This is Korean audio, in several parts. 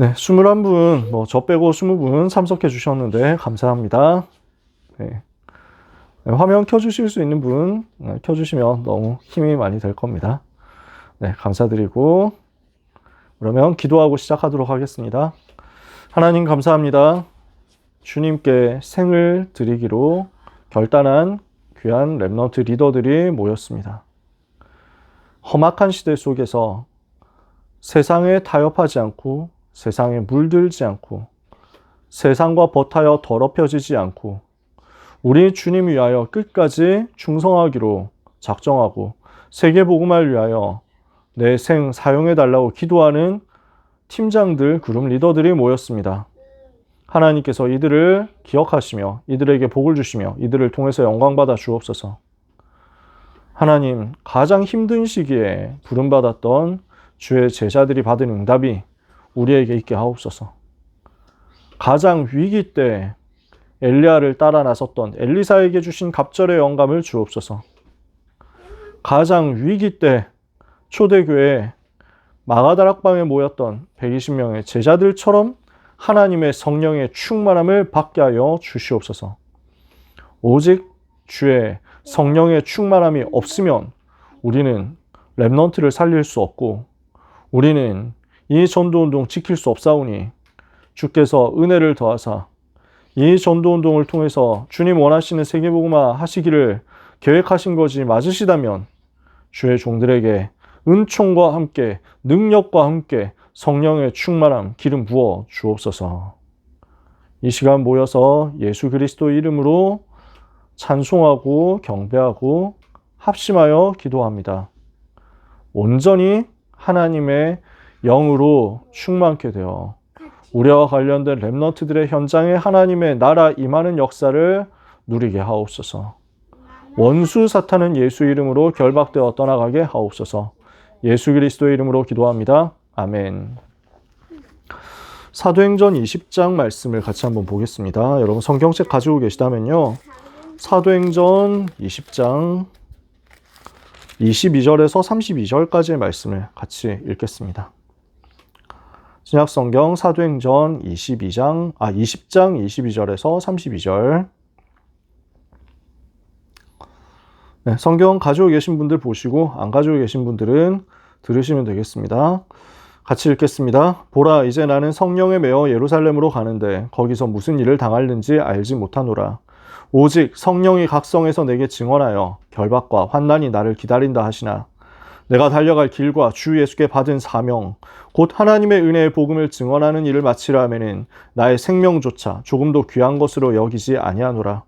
네, 21분, 저 빼고 20분 참석해 주셨는데 감사합니다. 네. 화면 켜주실 수 있는 분 켜주시면 너무 힘이 많이 될 겁니다. 네, 감사드리고 그러면 기도하고 시작하도록 하겠습니다. 하나님 감사합니다. 주님께 생을 드리기로 결단한 귀한 렘넌트 리더들이 모였습니다. 험악한 시대 속에서 세상에 타협하지 않고 세상에 물들지 않고 세상과 버타여 더럽혀지지 않고 우리 주님 위하여 끝까지 충성하기로 작정하고 세계복음화를 위하여 내 생 사용해달라고 기도하는 팀장들, 그룹 리더들이 모였습니다. 하나님께서 이들을 기억하시며 이들에게 복을 주시며 이들을 통해서 영광받아 주옵소서. 하나님, 가장 힘든 시기에 부름받았던 주의 제자들이 받은 응답이 우리에게 있게 하옵소서. 가장 위기 때 엘리야를 따라 나섰던 엘리사에게 주신 갑절의 영감을 주옵소서. 가장 위기 때 초대교회 마가다락방에 모였던 120명의 제자들처럼 하나님의 성령의 충만함을 받게 하여 주시옵소서. 오직 주의 성령의 충만함이 없으면 우리는 렘넌트를 살릴 수 없고 우리는 이 전도운동 지킬 수 없사오니 주께서 은혜를 더하사 이 전도운동을 통해서 주님 원하시는 세계복음화 하시기를 계획하신 것이 맞으시다면 주의 종들에게 은총과 함께 능력과 함께 성령의 충만함 기름 부어 주옵소서. 이 시간 모여서 예수 그리스도 이름으로 찬송하고 경배하고 합심하여 기도합니다. 온전히 하나님의 영으로 충만케 되어 우리와 관련된 렘넌트들의 현장에 하나님의 나라 임하는 역사를 누리게 하옵소서. 원수 사탄은 예수 이름으로 결박되어 떠나가게 하옵소서. 예수 그리스도의 이름으로 기도합니다. 아멘. 사도행전 20장 말씀을 같이 한번 보겠습니다. 여러분 성경책 가지고 계시다면요. 사도행전 20장 22절에서 32절까지의 말씀을 같이 읽겠습니다. 신약성경 사도행전 20장 22절에서 32절. 네, 성경 가지고 계신 분들 보시고 안 가지고 계신 분들은 들으시면 되겠습니다. 같이 읽겠습니다. 보라, 이제 나는 성령에 매어 예루살렘으로 가는데 거기서 무슨 일을 당할는지 알지 못하노라. 오직 성령이 각성에서 내게 증언하여 결박과 환난이 나를 기다린다 하시나 내가 달려갈 길과 주 예수께 받은 사명 곧 하나님의 은혜의 복음을 증언하는 일을 마치려 하면은 나의 생명조차 조금도 귀한 것으로 여기지 아니하노라.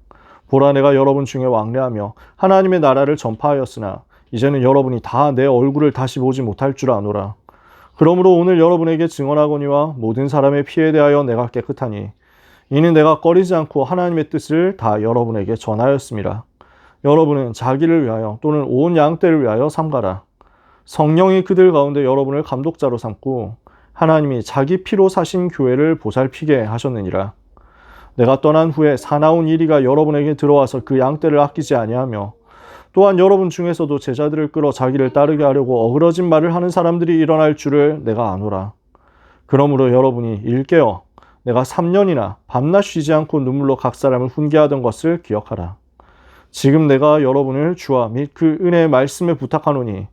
보라, 내가 여러분 중에 왕래하며 하나님의 나라를 전파하였으나 이제는 여러분이 다 내 얼굴을 다시 보지 못할 줄 아노라. 그러므로 오늘 여러분에게 증언하거니와 모든 사람의 피에 대하여 내가 깨끗하니 이는 내가 꺼리지 않고 하나님의 뜻을 다 여러분에게 전하였습니다. 여러분은 자기를 위하여 또는 온 양떼를 위하여 삼가라. 성령이 그들 가운데 여러분을 감독자로 삼고 하나님이 자기 피로 사신 교회를 보살피게 하셨느니라. 내가 떠난 후에 사나운 이리가 여러분에게 들어와서 그 양떼를 아끼지 아니하며 또한 여러분 중에서도 제자들을 끌어 자기를 따르게 하려고 어그러진 말을 하는 사람들이 일어날 줄을 내가 아노라. 그러므로 여러분이 일깨어 내가 3년이나 밤낮 쉬지 않고 눈물로 각 사람을 훈계하던 것을 기억하라. 지금 내가 여러분을 주와 및 그 은혜의 말씀에 부탁하노니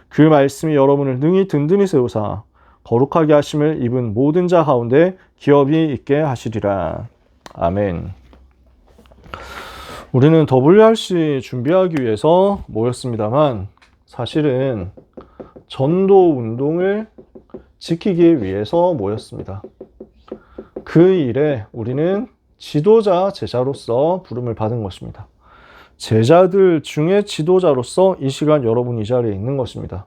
그 말씀이 여러분을 능히 든든히 세우사 거룩하게 하심을 입은 모든 자 가운데 기업이 있게 하시리라. 아멘. 우리는 WRC 준비하기 위해서 모였습니다만 사실은 전도 운동을 지키기 위해서 모였습니다. 그 일에 우리는 지도자, 제자로서 부름을 받은 것입니다. 제자들 중에 지도자로서 이 시간 여러분 이 자리에 있는 것입니다.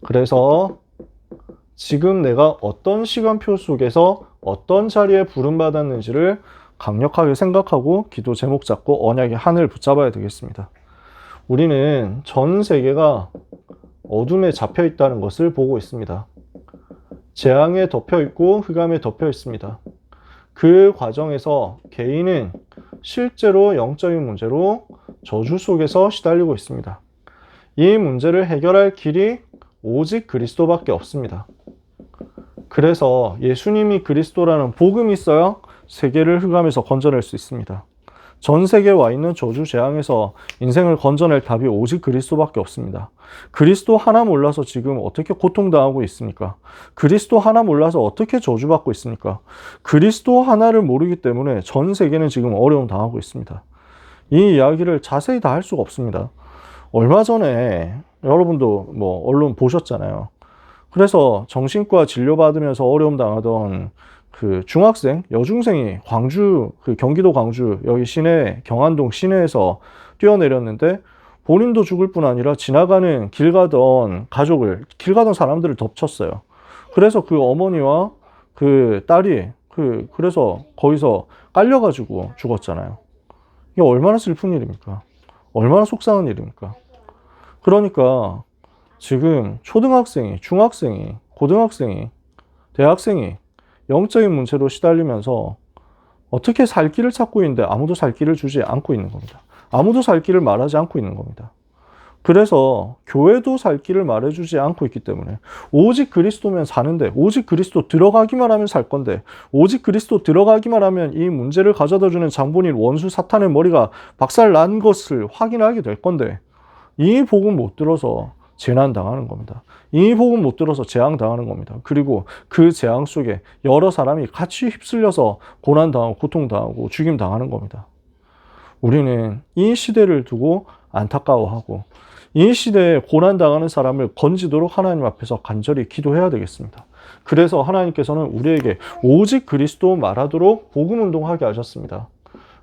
그래서 지금 내가 어떤 시간표 속에서 어떤 자리에 부름받았는지를 강력하게 생각하고 기도 제목 잡고 언약의 한을 붙잡아야 되겠습니다. 우리는 전 세계가 어둠에 잡혀 있다는 것을 보고 있습니다. 재앙에 덮여 있고 흑암에 덮여 있습니다. 그 과정에서 개인은 실제로 영적인 문제로 저주 속에서 시달리고 있습니다. 이 문제를 해결할 길이 오직 그리스도밖에 없습니다. 그래서 예수님이 그리스도라는 복음이 있어야 세계를 흑암에서 건져낼 수 있습니다. 전 세계에 와 있는 저주 재앙에서 인생을 건져낼 답이 오직 그리스도밖에 없습니다. 그리스도 하나 몰라서 지금 어떻게 고통당하고 있습니까? 그리스도 하나 몰라서 어떻게 저주받고 있습니까? 그리스도 하나를 모르기 때문에 전 세계는 지금 어려움 당하고 있습니다. 이 이야기를 자세히 다 할 수가 없습니다. 얼마 전에 여러분도 뭐 언론 보셨잖아요. 그래서 정신과 진료받으면서 어려움 당하던 그 중학생, 여중생이 광주, 그 경기도 광주, 여기 시내, 경안동 시내에서 뛰어내렸는데 본인도 죽을 뿐 아니라 지나가는 길 가던 사람들을 덮쳤어요. 그래서 그 어머니와 그 딸이 그래서 거기서 깔려가지고 죽었잖아요. 이게 얼마나 슬픈 일입니까? 얼마나 속상한 일입니까? 그러니까 지금 초등학생이, 중학생이, 고등학생이, 대학생이 영적인 문제로 시달리면서 어떻게 살 길을 찾고 있는데 아무도 살 길을 주지 않고 있는 겁니다. 아무도 살 길을 말하지 않고 있는 겁니다. 그래서 교회도 살 길을 말해주지 않고 있기 때문에 오직 그리스도면 사는데, 오직 그리스도 들어가기만 하면 살 건데, 오직 그리스도 들어가기만 하면 이 문제를 가져다주는 장본인 원수 사탄의 머리가 박살난 것을 확인하게 될 건데, 이 복음 못 들어서 재난 당하는 겁니다. 이 복음 못 들어서 재앙 당하는 겁니다. 그리고 그 재앙 속에 여러 사람이 같이 휩쓸려서 고난 당하고 고통 당하고 죽임 당하는 겁니다. 우리는 이 시대를 두고 안타까워하고 이 시대에 고난 당하는 사람을 건지도록 하나님 앞에서 간절히 기도해야 되겠습니다. 그래서 하나님께서는 우리에게 오직 그리스도 말하도록 복음 운동하게 하셨습니다.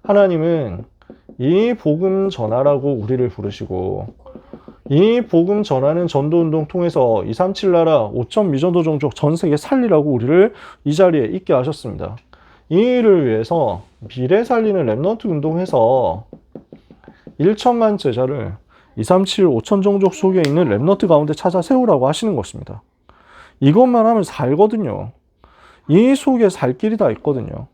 하나님은 이 복음 전하라고 우리를 부르시고 이 복음 전하는 전도운동 통해서 237 나라 5천 미전도 종족 전 세계 살리라고 우리를 이 자리에 있게 하셨습니다. 이 일을 위해서 미래 살리는 렘넌트 운동해서 1천만 제자를 237 5천 종족 속에 있는 렘넌트 가운데 찾아 세우라고 하시는 것입니다. 이것만 하면 살거든요. 이 속에 살 길이 다 있거든요.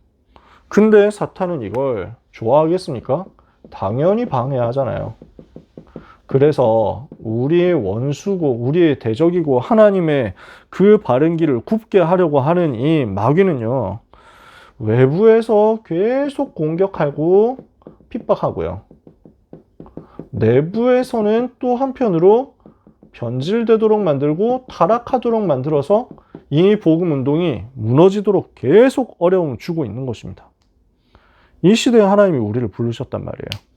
근데 사탄은 이걸 좋아하겠습니까? 당연히 방해하잖아요. 그래서 우리의 원수고 우리의 대적이고 하나님의 그 바른 길을 굽게 하려고 하는 이 마귀는요, 외부에서 계속 공격하고 핍박하고요, 내부에서는 또 한편으로 변질되도록 만들고 타락하도록 만들어서 이 복음 운동이 무너지도록 계속 어려움을 주고 있는 것입니다. 이 시대에 하나님이 우리를 부르셨단 말이에요.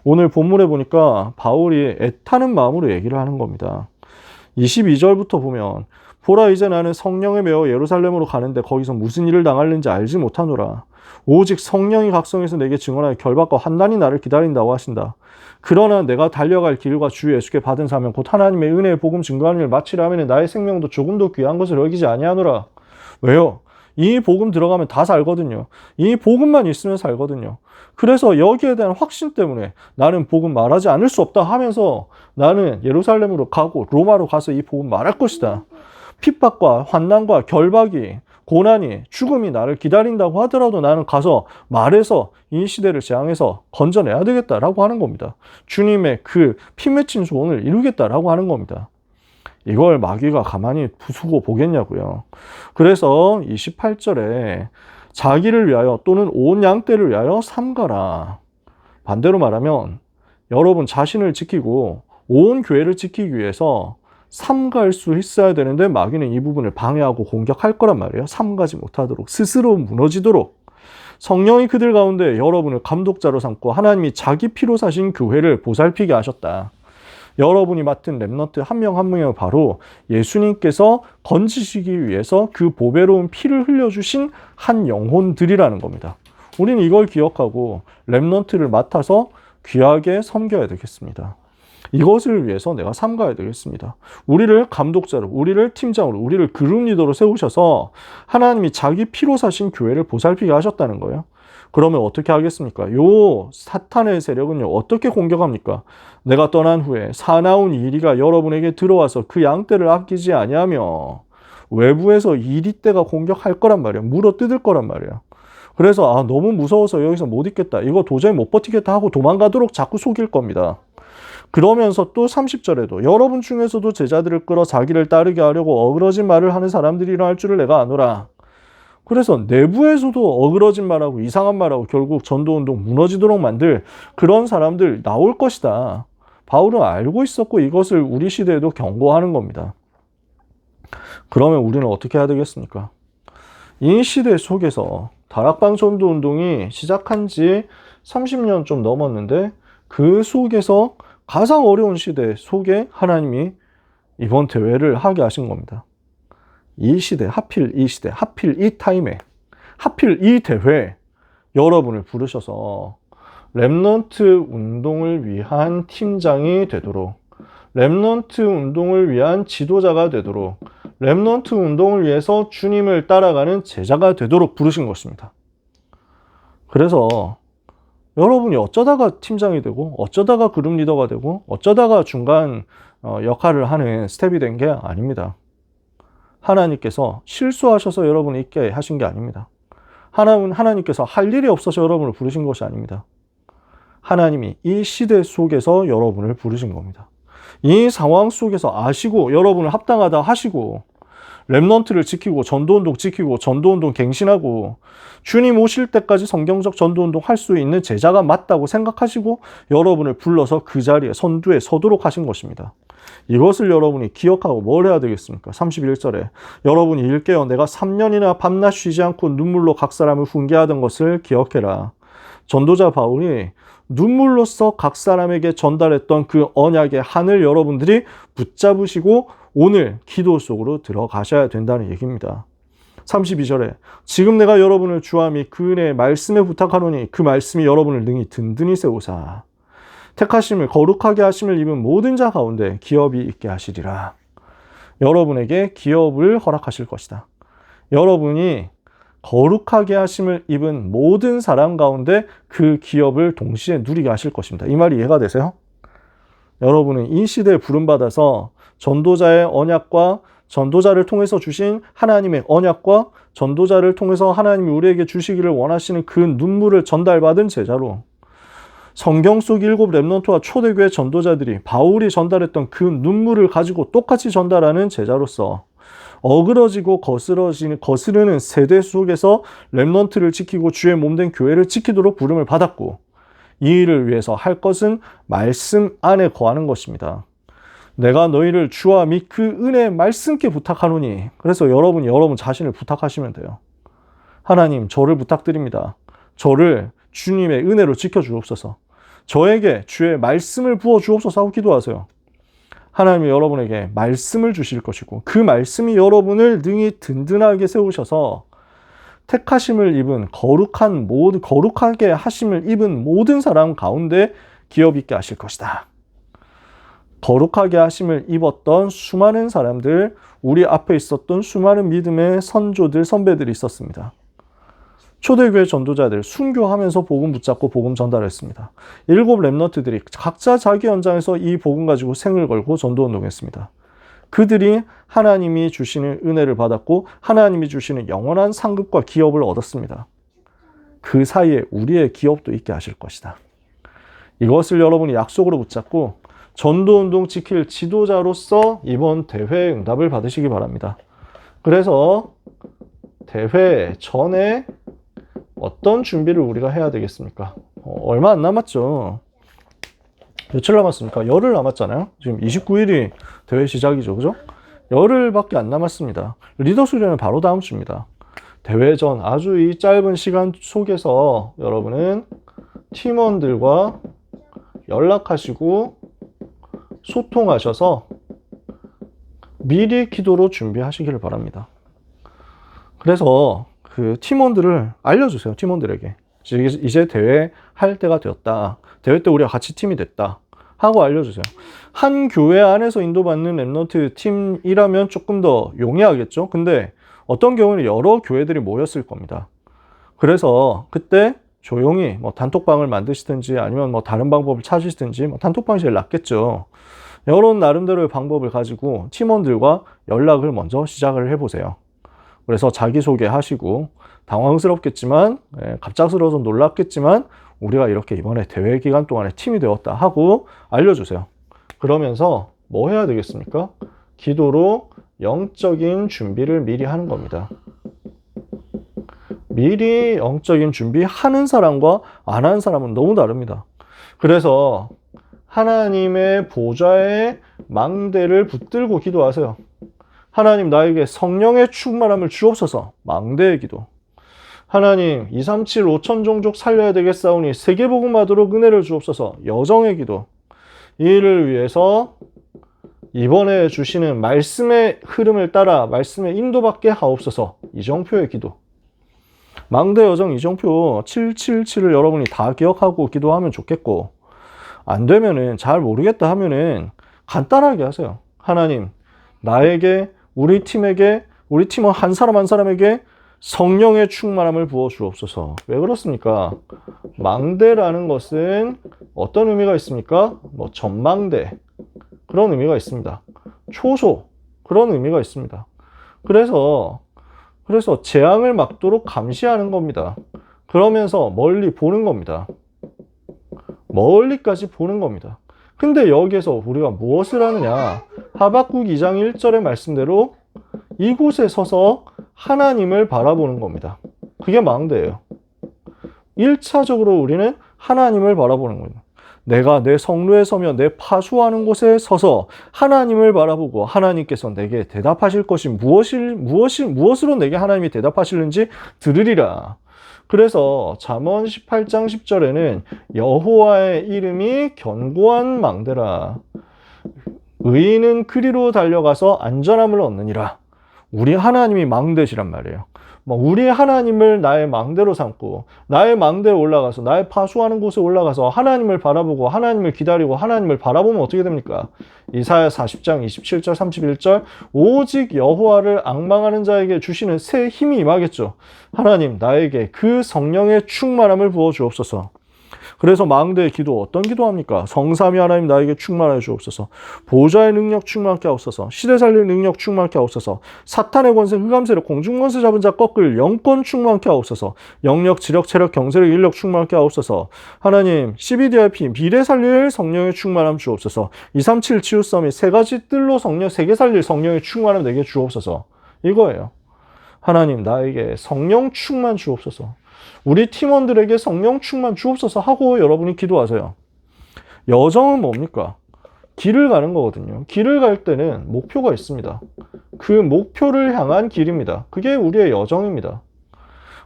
오늘 본문에 보니까 바울이 애타는 마음으로 얘기를 하는 겁니다. 22절부터 보면 보라, 이제 나는 성령에 매어 예루살렘으로 가는데 거기서 무슨 일을 당할는지 알지 못하노라. 오직 성령이 각성해서 내게 증언하여 결박과 환난이 나를 기다린다고 하신다. 그러나 내가 달려갈 길과 주 예수께 받은 사명 곧 하나님의 은혜의 복음 증거하는 일을 마치려 하면 나의 생명도 조금도 귀한 것을 여기지 아니하노라. 왜요? 이 복음 들어가면 다 살거든요. 이 복음만 있으면 살거든요. 그래서 여기에 대한 확신 때문에 나는 복음 말하지 않을 수 없다 하면서 나는 예루살렘으로 가고 로마로 가서 이 복음 말할 것이다. 핍박과 환난과 결박이, 고난이, 죽음이 나를 기다린다고 하더라도 나는 가서 말해서 이 시대를 재앙해서 건져내야 되겠다라고 하는 겁니다. 주님의 그 피 맺힌 소원을 이루겠다라고 하는 겁니다. 이걸 마귀가 가만히 부수고 보겠냐고요. 그래서 28절에 자기를 위하여 또는 온 양떼를 위하여 삼가라. 반대로 말하면 여러분 자신을 지키고 온 교회를 지키기 위해서 삼갈 수 있어야 되는데 마귀는 이 부분을 방해하고 공격할 거란 말이에요. 삼가지 못하도록, 스스로 무너지도록. 성령이 그들 가운데 여러분을 감독자로 삼고 하나님이 자기 피로 사신 교회를 보살피게 하셨다. 여러분이 맡은 렘넌트 한 명 한 명이 바로 예수님께서 건지시기 위해서 그 보배로운 피를 흘려주신 한 영혼들이라는 겁니다. 우리는 이걸 기억하고 렘넌트를 맡아서 귀하게 섬겨야 되겠습니다. 이것을 위해서 내가 삼가야 되겠습니다. 우리를 감독자로, 우리를 팀장으로, 우리를 그룹 리더로 세우셔서 하나님이 자기 피로 사신 교회를 보살피게 하셨다는 거예요. 그러면 어떻게 하겠습니까? 요 사탄의 세력은요, 어떻게 공격합니까? 내가 떠난 후에 사나운 이리가 여러분에게 들어와서 그 양떼를 아끼지 아니하며 외부에서 이리떼가 공격할 거란 말이에요. 물어뜯을 거란 말이에요. 그래서 너무 무서워서 여기서 못 있겠다, 이거 도저히 못 버티겠다 하고 도망가도록 자꾸 속일 겁니다. 그러면서 또 30절에도 여러분 중에서도 제자들을 끌어 자기를 따르게 하려고 어그러진 말을 하는 사람들이 일어날 줄을 내가 아노라. 그래서 내부에서도 어그러진 말하고 이상한 말하고 결국 전도운동 무너지도록 만들 그런 사람들 나올 것이다. 바울은 알고 있었고 이것을 우리 시대에도 경고하는 겁니다. 그러면 우리는 어떻게 해야 되겠습니까? 이 시대 속에서 다락방 전도운동이 시작한 지 30년 좀 넘었는데 그 속에서 가장 어려운 시대 속에 하나님이 이번 대회를 하게 하신 겁니다. 이 시대, 하필 이 시대, 하필 이 타임에, 하필 이 대회에 여러분을 부르셔서 렘넌트 운동을 위한 팀장이 되도록, 렘넌트 운동을 위한 지도자가 되도록, 렘넌트 운동을 위해서 주님을 따라가는 제자가 되도록 부르신 것입니다. 그래서 여러분이 어쩌다가 팀장이 되고 어쩌다가 그룹 리더가 되고 어쩌다가 중간 역할을 하는 스텝이 된 게 아닙니다. 하나님께서 실수하셔서 여러분을 있게 하신 게 아닙니다. 하나님께서 할 일이 없어서 여러분을 부르신 것이 아닙니다. 하나님이 이 시대 속에서 여러분을 부르신 겁니다. 이 상황 속에서 아시고 여러분을 합당하다 하시고 렘넌트를 지키고 전도운동 지키고 전도운동 갱신하고 주님 오실 때까지 성경적 전도운동 할 수 있는 제자가 맞다고 생각하시고 여러분을 불러서 그 자리에 선두에 서도록 하신 것입니다. 이것을 여러분이 기억하고 뭘 해야 되겠습니까? 31절에 여러분이 일깨어 내가 3년이나 밤낮 쉬지 않고 눈물로 각 사람을 훈계하던 것을 기억해라. 전도자 바울이 눈물로써 각 사람에게 전달했던 그 언약의 한을 여러분들이 붙잡으시고 오늘 기도 속으로 들어가셔야 된다는 얘기입니다. 32절에 지금 내가 여러분을 주와 및 그 은혜의 말씀에 부탁하노니 그 말씀이 여러분을 능히 든든히 세우사 택하심을 거룩하게 하심을 입은 모든 자 가운데 기업이 있게 하시리라. 여러분에게 기업을 허락하실 것이다. 여러분이 거룩하게 하심을 입은 모든 사람 가운데 그 기업을 동시에 누리게 하실 것입니다. 이 말이 이해가 되세요? 여러분은 이 시대에 부름받아서 전도자의 언약과 전도자를 통해서 주신 하나님의 언약과 전도자를 통해서 하나님이 우리에게 주시기를 원하시는 그 눈물을 전달받은 제자로 성경 속 7 렘넌트와 초대교회 전도자들이 바울이 전달했던 그 눈물을 가지고 똑같이 전달하는 제자로서 어그러지고 거스르는 세대 속에서 렘넌트를 지키고 주의 몸된 교회를 지키도록 부름을 받았고 이 일을 위해서 할 것은 말씀 안에 거하는 것입니다. 내가 너희를 주와 및 그 은혜의 말씀께 부탁하노니. 그래서 여러분이 여러분 자신을 부탁하시면 돼요. 하나님, 저를 부탁드립니다. 저를 주님의 은혜로 지켜주옵소서. 저에게 주의 말씀을 부어주옵소서 하고 기도하세요. 하나님이 여러분에게 말씀을 주실 것이고 그 말씀이 여러분을 능히 든든하게 세우셔서 택하심을 입은 거룩하게 하심을 입은 모든 사람 가운데 기업 있게 하실 것이다. 거룩하게 하심을 입었던 수많은 사람들, 우리 앞에 있었던 수많은 믿음의 선조들, 선배들이 있었습니다. 초대교회 전도자들 순교하면서 복음 붙잡고 복음 전달했습니다. 7 렘넌트들이 각자 자기 현장에서 이 복음 가지고 생을 걸고 전도운동했습니다. 그들이 하나님이 주시는 은혜를 받았고 하나님이 주시는 영원한 상급과 기업을 얻었습니다. 그 사이에 우리의 기업도 있게 하실 것이다. 이것을 여러분이 약속으로 붙잡고 전도운동 지킬 지도자로서 이번 대회에 응답을 받으시기 바랍니다. 그래서 대회 전에 어떤 준비를 우리가 해야 되겠습니까? 얼마 안 남았죠. 며칠 남았습니까? 열흘 남았잖아요. 지금 29일이 대회 시작이죠. 그죠? 열흘밖에 안 남았습니다. 리더 수련은 바로 다음 주입니다. 대회 전 아주 이 짧은 시간 속에서 여러분은 팀원들과 연락하시고 소통하셔서 미리 기도로 준비하시기를 바랍니다. 그래서 그 팀원들을 알려주세요. 팀원들에게. 이제 대회 할 때가 되었다. 대회 때 우리가 같이 팀이 됐다. 하고 알려주세요. 한 교회 안에서 인도받는 렘넌트 팀이라면 조금 더 용이하겠죠. 근데 어떤 경우는 여러 교회들이 모였을 겁니다. 그래서 그때 조용히 단톡방을 만드시든지 아니면 다른 방법을 찾으시든지 단톡방이 제일 낫겠죠. 이런 나름대로의 방법을 가지고 팀원들과 연락을 먼저 시작을 해보세요. 그래서 자기소개하시고 당황스럽겠지만 갑작스러워서 놀랍겠지만 우리가 이렇게 이번에 대회 기간 동안에 팀이 되었다 하고 알려주세요. 그러면서 뭐 해야 되겠습니까? 기도로 영적인 준비를 미리 하는 겁니다. 미리 영적인 준비하는 사람과 안 하는 사람은 너무 다릅니다. 그래서 하나님의 보좌에 망대를 붙들고 기도하세요. 하나님 나에게 성령의 충만함을 주옵소서. 망대의 기도. 하나님 237 5천 종족 살려야 되겠사오니 세계복음하도록 은혜를 주옵소서. 여정의 기도. 이 일을 위해서 이번에 주시는 말씀의 흐름을 따라 말씀의 인도받게 하옵소서. 이정표의 기도. 망대 여정 이정표 777을 여러분이 다 기억하고 기도하면 좋겠고, 안 되면은 잘 모르겠다 하면은 간단하게 하세요. 하나님 나에게, 우리 팀에게, 우리 팀원 한 사람 한 사람에게 성령의 충만함을 부어 주옵소서. 왜 그렇습니까? 망대라는 것은 어떤 의미가 있습니까? 뭐 전망대 그런 의미가 있습니다. 초소 그런 의미가 있습니다. 그래서 재앙을 막도록 감시하는 겁니다. 그러면서 멀리 보는 겁니다. 멀리까지 보는 겁니다. 근데 여기에서 우리가 무엇을 하느냐? 하박국 2장 1절의 말씀대로 이곳에 서서 하나님을 바라보는 겁니다. 그게 망대예요. 1차적으로 우리는 하나님을 바라보는 겁니다. 내가 내 성루에 서며 내 파수하는 곳에 서서 하나님을 바라보고 하나님께서 내게 대답하실 것이 무엇으로 내게 하나님이 대답하시는지 들으리라. 그래서 잠언 18장 10절에는 여호와의 이름이 견고한 망대라. 의인은 그리로 달려가서 안전함을 얻느니라. 우리 하나님이 망대시란 말이에요. 우리 하나님을 나의 망대로 삼고 나의 망대에 올라가서 나의 파수하는 곳에 올라가서 하나님을 바라보고 하나님을 기다리고 하나님을 바라보면 어떻게 됩니까? 이사야 40장 27절 31절 오직 여호와를 앙망하는 자에게 주시는 새 힘이 임하겠죠. 하나님 나에게 그 성령의 충만함을 부어 주옵소서. 그래서 망대의 기도 어떤 기도합니까? 성삼위 하나님 나에게 충만하여 주옵소서. 보좌의 능력 충만케 하옵소서. 시대 살릴 능력 충만케 하옵소서. 사탄의 권세 흑암세력 공중권세 잡은 자 꺾을 영권 충만케 하옵소서. 영력 지력 체력 경세력 인력 충만케 하옵소서. 하나님 CBDIP 미래 살릴 성령의 충만함 주옵소서. 237 치유섬이 세 가지 뜰로 성령 세계 살릴 성령의 충만함 내게 주옵소서. 이거예요. 하나님 나에게 성령 충만 주옵소서. 우리 팀원들에게 성령 충만 주옵소서 하고 여러분이 기도하세요. 여정은 뭡니까? 길을 가는 거거든요. 길을 갈 때는 목표가 있습니다. 그 목표를 향한 길입니다. 그게 우리의 여정입니다.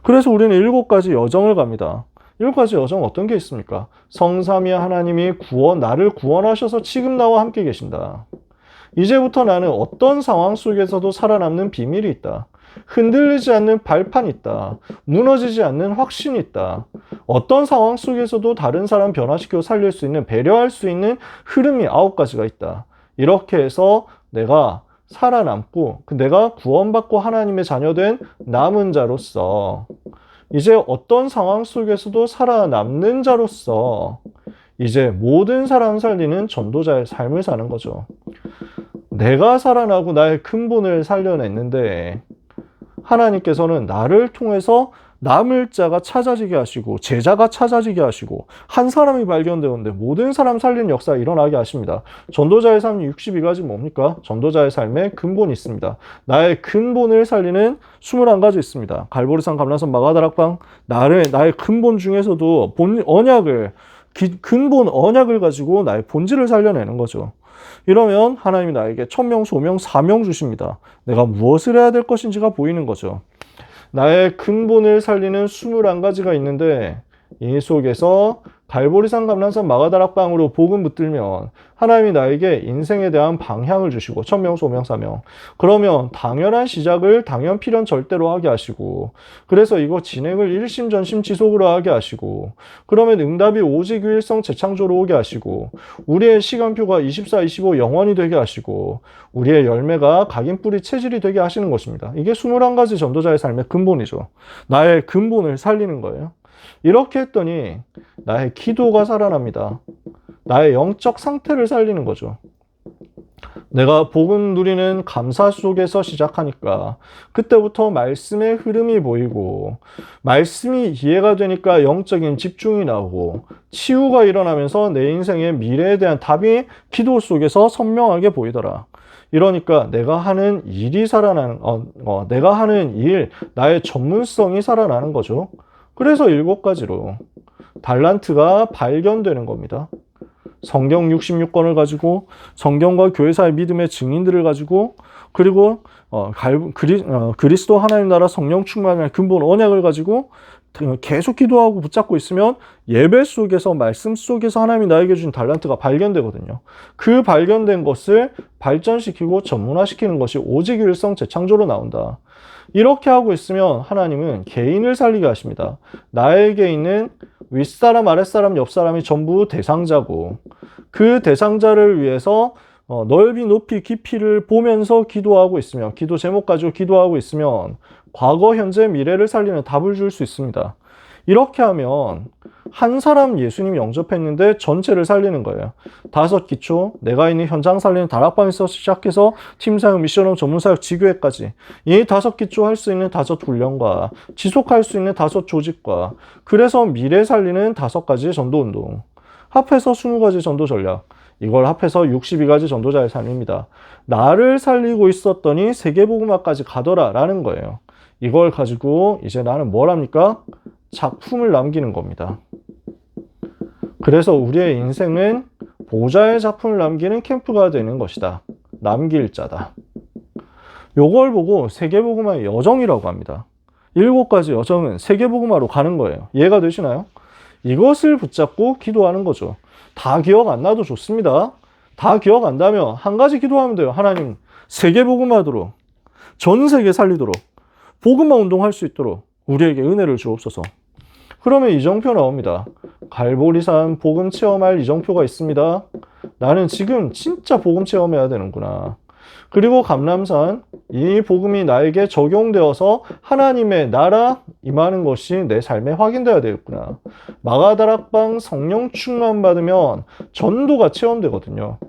그래서 우리는 7가지 여정을 갑니다. 7가지 여정 어떤 게 있습니까? 성삼위 하나님이 나를 구원하셔서 지금 나와 함께 계신다. 이제부터 나는 어떤 상황 속에서도 살아남는 비밀이 있다. 흔들리지 않는 발판이 있다. 무너지지 않는 확신이 있다. 어떤 상황 속에서도 다른 사람 변화시켜 살릴 수 있는, 배려할 수 있는 흐름이 9가지가 있다. 이렇게 해서 내가 살아남고 내가 구원받고 하나님의 자녀된 남은 자로서 이제 어떤 상황 속에서도 살아남는 자로서 이제 모든 사람 살리는 전도자의 삶을 사는 거죠. 내가 살아나고 나의 근본을 살려냈는데 하나님께서는 나를 통해서 남을 자가 찾아지게 하시고 제자가 찾아지게 하시고 한 사람이 발견되었는데 모든 사람 살리는 역사가 일어나게 하십니다. 전도자의 삶 62가지 뭡니까? 전도자의 삶에 근본이 있습니다. 나의 근본을 살리는 21가지 있습니다. 갈보리산, 감람산, 마가다락방 나의 근본 중에서도 근본 언약을 가지고 나의 본질을 살려내는 거죠. 이러면 하나님이 나에게 천명, 소명, 사명 주십니다. 내가 무엇을 해야 될 것인지가 보이는 거죠. 나의 근본을 살리는 21가지가 있는데 이 속에서 갈보리산, 감람산, 마가다락방으로 복음 붙들면 하나님이 나에게 인생에 대한 방향을 주시고 천명, 소명, 사명. 그러면 당연한 시작을 당연 필연 절대로 하게 하시고 그래서 이거 진행을 일심전심 지속으로 하게 하시고 그러면 응답이 오직 유일성 재창조로 오게 하시고 우리의 시간표가 24, 25 영원히 되게 하시고 우리의 열매가 각인뿌리 체질이 되게 하시는 것입니다. 이게 21가지 전도자의 삶의 근본이죠. 나의 근본을 살리는 거예요. 이렇게 했더니 나의 기도가 살아납니다. 나의 영적 상태를 살리는 거죠. 내가 복음 누리는 감사 속에서 시작하니까 그때부터 말씀의 흐름이 보이고 말씀이 이해가 되니까 영적인 집중이 나오고 치유가 일어나면서 내 인생의 미래에 대한 답이 기도 속에서 선명하게 보이더라. 이러니까 내가 하는 일이 살아나는 내가 하는 일, 나의 전문성이 살아나는 거죠. 그래서 7가지로 달란트가 발견되는 겁니다. 성경 66권을 가지고 성경과 교회사의 믿음의 증인들을 가지고 그리고 그리스도 하나님 나라 성령 충만의 근본 언약을 가지고 계속 기도하고 붙잡고 있으면 예배 속에서 말씀 속에서 하나님이 나에게 준 달란트가 발견되거든요. 그 발견된 것을 발전시키고 전문화시키는 것이 오직 일성 재창조로 나온다. 이렇게 하고 있으면 하나님은 개인을 살리게 하십니다. 나에게 있는 윗사람, 아랫사람, 옆사람이 전부 대상자고 그 대상자를 위해서 넓이, 높이, 깊이를 보면서 기도하고 있으면 기도 제목 가지고 기도하고 있으면 과거, 현재, 미래를 살리는 답을 줄 수 있습니다. 이렇게 하면 한 사람 예수님이 영접했는데 전체를 살리는 거예요. 5기초, 내가 있는 현장 살리는 다락방에서 시작해서 팀사역, 미션홈, 전문사역, 지교회까지 이 5기초 할 수 있는 5훈련과 지속할 수 있는 5조직과 그래서 미래 살리는 5가지의 전도운동 합해서 20가지 전도 전략, 이걸 합해서 62가지 전도자의 삶입니다. 나를 살리고 있었더니 세계복음화까지 가더라 라는 거예요. 이걸 가지고 이제 나는 뭘 합니까? 작품을 남기는 겁니다. 그래서 우리의 인생은 보좌의 작품을 남기는 캠프가 되는 것이다. 남길 자다. 요걸 보고 세계복음화의 여정이라고 합니다. 7가지 여정은 세계복음화로 가는 거예요. 이해가 되시나요? 이것을 붙잡고 기도하는 거죠. 다 기억 안 나도 좋습니다. 다 기억 안 나면 한 가지 기도하면 돼요. 하나님, 세계복음화도록, 전 세계 살리도록, 복음화 운동할 수 있도록 우리에게 은혜를 주옵소서. 그러면 이정표 나옵니다. 갈보리산 복음 체험할 이정표가 있습니다. 나는 지금 진짜 복음 체험해야 되는구나. 그리고 감람산, 이 복음이 나에게 적용되어서 하나님의 나라 임하는 것이 내 삶에 확인되어야 되겠구나. 마가다락방 성령 충만 받으면 전도가 체험되거든요.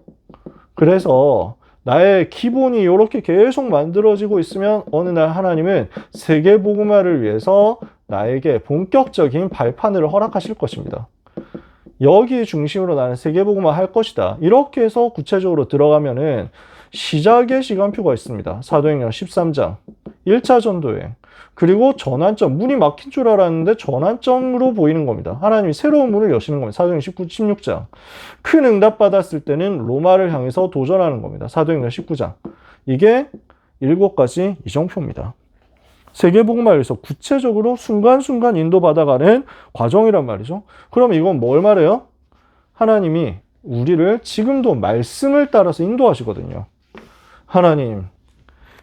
그래서 나의 기본이 이렇게 계속 만들어지고 있으면 어느 날 하나님은 세계복음화를 위해서 나에게 본격적인 발판을 허락하실 것입니다. 여기 중심으로 나는 세계복음화 할 것이다. 이렇게 해서 구체적으로 들어가면은 시작의 시간표가 있습니다. 사도행전 13장 1차 전도여행, 그리고 전환점, 문이 막힌 줄 알았는데 전환점으로 보이는 겁니다. 하나님이 새로운 문을 여시는 겁니다. 사도행전 16장 큰 응답 받았을 때는 로마를 향해서 도전하는 겁니다. 사도행전 19장. 이게 7가지 이정표입니다. 세계복음화에서 구체적으로 순간순간 인도받아가는 과정이란 말이죠. 그럼 이건 뭘 말해요? 하나님이 우리를 지금도 말씀을 따라서 인도하시거든요. 하나님,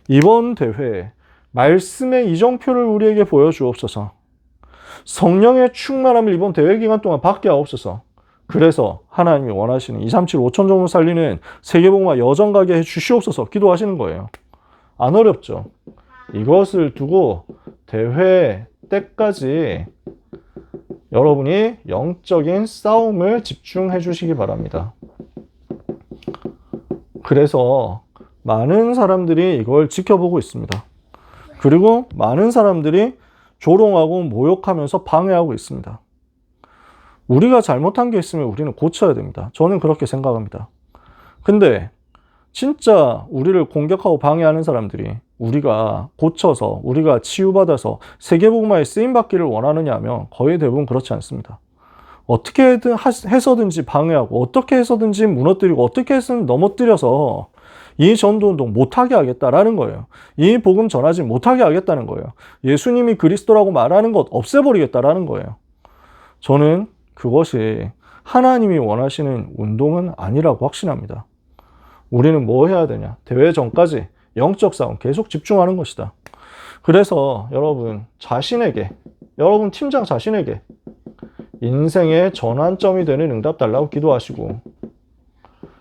이번 대회에 말씀의 이정표를 우리에게 보여주옵소서. 성령의 충만함을 이번 대회 기간 동안 받게 하옵소서. 그래서 하나님이 원하시는 237 5천 종을 살리는 세계복음화 여정 가게 해주시옵소서 기도하시는 거예요. 안 어렵죠? 이것을 두고 대회 때까지 여러분이 영적인 싸움을 집중해 주시기 바랍니다. 그래서 많은 사람들이 이걸 지켜보고 있습니다. 그리고 많은 사람들이 조롱하고 모욕하면서 방해하고 있습니다. 우리가 잘못한 게 있으면 우리는 고쳐야 됩니다. 저는 그렇게 생각합니다. 근데 진짜 우리를 공격하고 방해하는 사람들이 우리가 고쳐서 우리가 치유받아서 세계복음화에 쓰임받기를 원하느냐 하면 거의 대부분 그렇지 않습니다. 어떻게 해서든지 방해하고 어떻게 해서든지 무너뜨리고 어떻게 해서든 넘어뜨려서 이 전도운동 못하게 하겠다라는 거예요. 이 복음 전하지 못하게 하겠다는 거예요. 예수님이 그리스도라고 말하는 것 없애버리겠다라는 거예요. 저는 그것이 하나님이 원하시는 운동은 아니라고 확신합니다. 우리는 뭐 해야 되냐? 대회 전까지 영적 싸움 계속 집중하는 것이다. 그래서 여러분 자신에게, 여러분 팀장 자신에게 인생의 전환점이 되는 응답 달라고 기도하시고,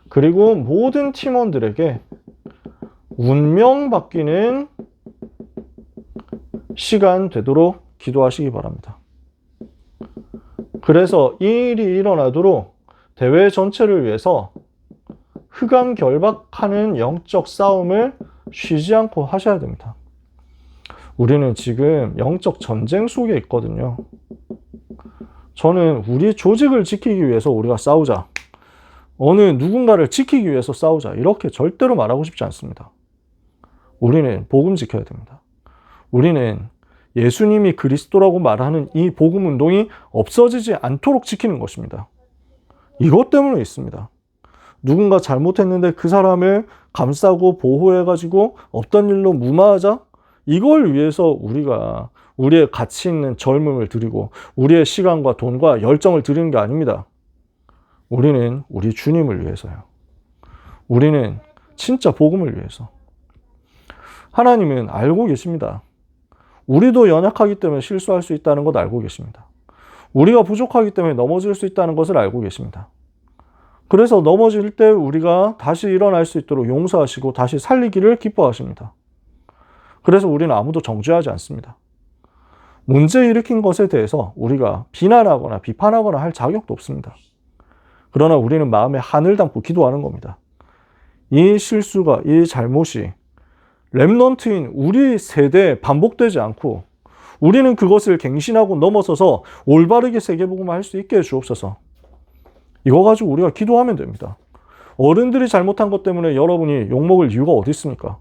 그리고 모든 팀원들에게 운명 바뀌는 시간 되도록 기도하시기 바랍니다. 그래서 이 일이 일어나도록 대회 전체를 위해서 흑암 결박하는 영적 싸움을 쉬지 않고 하셔야 됩니다. 우리는 지금 영적 전쟁 속에 있거든요. 저는 우리 조직을 지키기 위해서 우리가 싸우자, 어느 누군가를 지키기 위해서 싸우자, 이렇게 절대로 말하고 싶지 않습니다. 우리는 복음 지켜야 됩니다. 우리는 예수님이 그리스도라고 말하는 이 복음 운동이 없어지지 않도록 지키는 것입니다. 이것 때문에 있습니다. 누군가 잘못했는데 그 사람을 감싸고 보호해가지고 없던 일로 무마하자? 이걸 위해서 우리가 우리의 가치 있는 젊음을 드리고 우리의 시간과 돈과 열정을 드리는 게 아닙니다. 우리는 우리 주님을 위해서요. 우리는 진짜 복음을 위해서. 하나님은 알고 계십니다. 우리도 연약하기 때문에 실수할 수 있다는 것 알고 계십니다. 우리가 부족하기 때문에 넘어질 수 있다는 것을 알고 계십니다. 그래서 넘어질 때 우리가 다시 일어날 수 있도록 용서하시고 다시 살리기를 기뻐하십니다. 그래서 우리는 아무도 정죄하지 않습니다. 문제 일으킨 것에 대해서 우리가 비난하거나 비판하거나 할 자격도 없습니다. 그러나 우리는 마음에 한을 담고 기도하는 겁니다. 이 실수가, 이 잘못이 렘넌트인 우리 세대에 반복되지 않고 우리는 그것을 갱신하고 넘어서서 올바르게 세계복음을 할 수 있게 해주옵소서. 이거 가지고 우리가 기도하면 됩니다. 어른들이 잘못한 것 때문에 여러분이 욕먹을 이유가 어디 있습니까?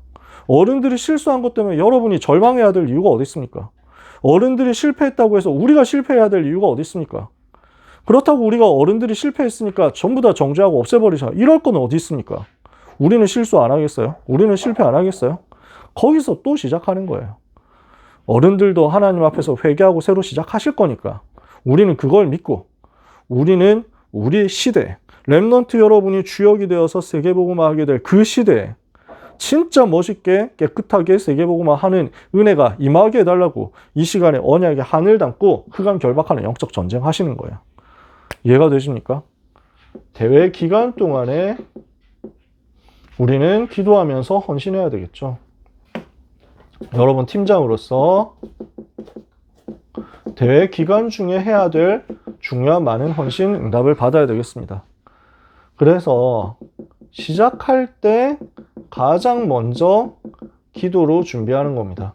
어른들이 실수한 것 때문에 여러분이 절망해야 될 이유가 어디 있습니까? 어른들이 실패했다고 해서 우리가 실패해야 될 이유가 어디 있습니까? 그렇다고 우리가 어른들이 실패했으니까 전부 다 정죄하고 없애버리자, 이럴 건 어디 있습니까? 우리는 실수 안 하겠어요? 우리는 실패 안 하겠어요? 거기서 또 시작하는 거예요. 어른들도 하나님 앞에서 회개하고 새로 시작하실 거니까 우리는 그걸 믿고, 우리는 우리 시대, 렘넌트 여러분이 주역이 되어서 세계복음화하게 될 그 시대에 진짜 멋있게 깨끗하게 세계복음화하는 은혜가 임하게 해달라고 이 시간에 언약의 한을 담고 흑암 결박하는 영적 전쟁 하시는 거예요. 이해가 되십니까? 대회 기간 동안에 우리는 기도하면서 헌신해야 되겠죠. 여러분 팀장으로서 대회 기간 중에 해야 될 중요한 많은 헌신 응답을 받아야 되겠습니다. 그래서 시작할 때 가장 먼저 기도로 준비하는 겁니다.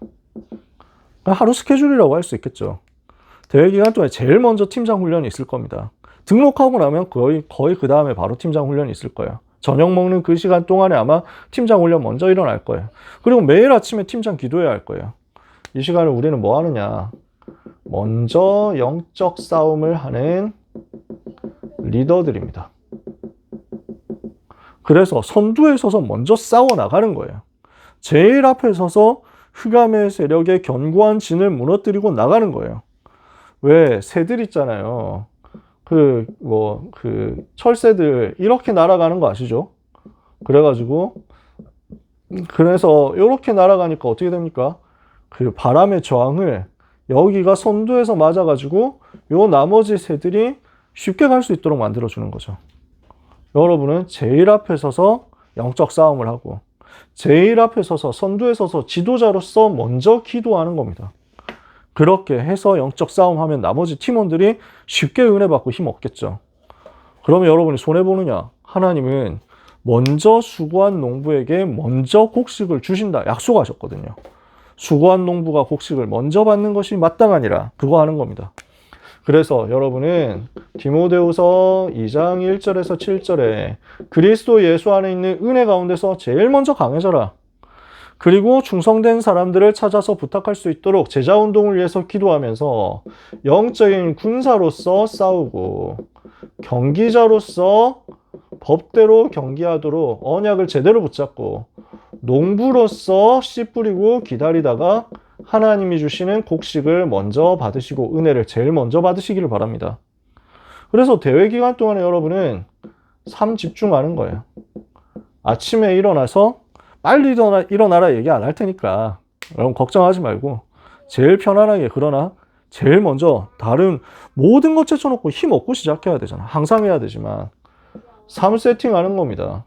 하루 스케줄이라고 할 수 있겠죠. 대회 기간 동안에 제일 먼저 팀장 훈련이 있을 겁니다. 등록하고 나면 거의 그 다음에 바로 팀장 훈련이 있을 거예요. 저녁 먹는 그 시간 동안에 아마 팀장 훈련 먼저 일어날 거예요. 그리고 매일 아침에 팀장 기도해야 할 거예요. 이 시간에 우리는 뭐 하느냐? 먼저 영적 싸움을 하는 리더들입니다. 그래서 선두에 서서 먼저 싸워 나가는 거예요. 제일 앞에 서서 흑암의 세력의 견고한 진을 무너뜨리고 나가는 거예요. 왜? 새들 있잖아요. 철새들 이렇게 날아가는 거 아시죠? 그래서 이렇게 날아가니까 어떻게 됩니까? 그 바람의 저항을 여기가 선두에서 맞아가지고 요 나머지 새들이 쉽게 갈 수 있도록 만들어주는 거죠. 여러분은 제일 앞에 서서 영적 싸움을 하고 제일 앞에 서서 선두에 서서 지도자로서 먼저 기도하는 겁니다. 그렇게 해서 영적 싸움하면 나머지 팀원들이 쉽게 은혜 받고 힘 얻겠죠. 그러면 여러분이 손해보느냐? 하나님은 먼저 수고한 농부에게 먼저 곡식을 주신다 약속하셨거든요. 수고한 농부가 곡식을 먼저 받는 것이 마땅하니라, 그거 하는 겁니다. 그래서 여러분은 디모데후서 2장 1절에서 7절에 그리스도 예수 안에 있는 은혜 가운데서 제일 먼저 강해져라. 그리고 충성된 사람들을 찾아서 부탁할 수 있도록 제자운동을 위해서 기도하면서 영적인 군사로서 싸우고 경기자로서 법대로 경기하도록 언약을 제대로 붙잡고 농부로서 씨 뿌리고 기다리다가 하나님이 주시는 곡식을 먼저 받으시고 은혜를 제일 먼저 받으시기를 바랍니다. 그래서 대회 기간 동안에 여러분은 삶 집중하는 거예요. 아침에 일어나서 빨리 일어나라 얘기 안 할 테니까 여러분 걱정하지 말고 제일 편안하게, 그러나 제일 먼저 다른 모든 것 제쳐놓고 힘 얻고 시작해야 되잖아. 항상 해야 되지만 삶 세팅하는 겁니다.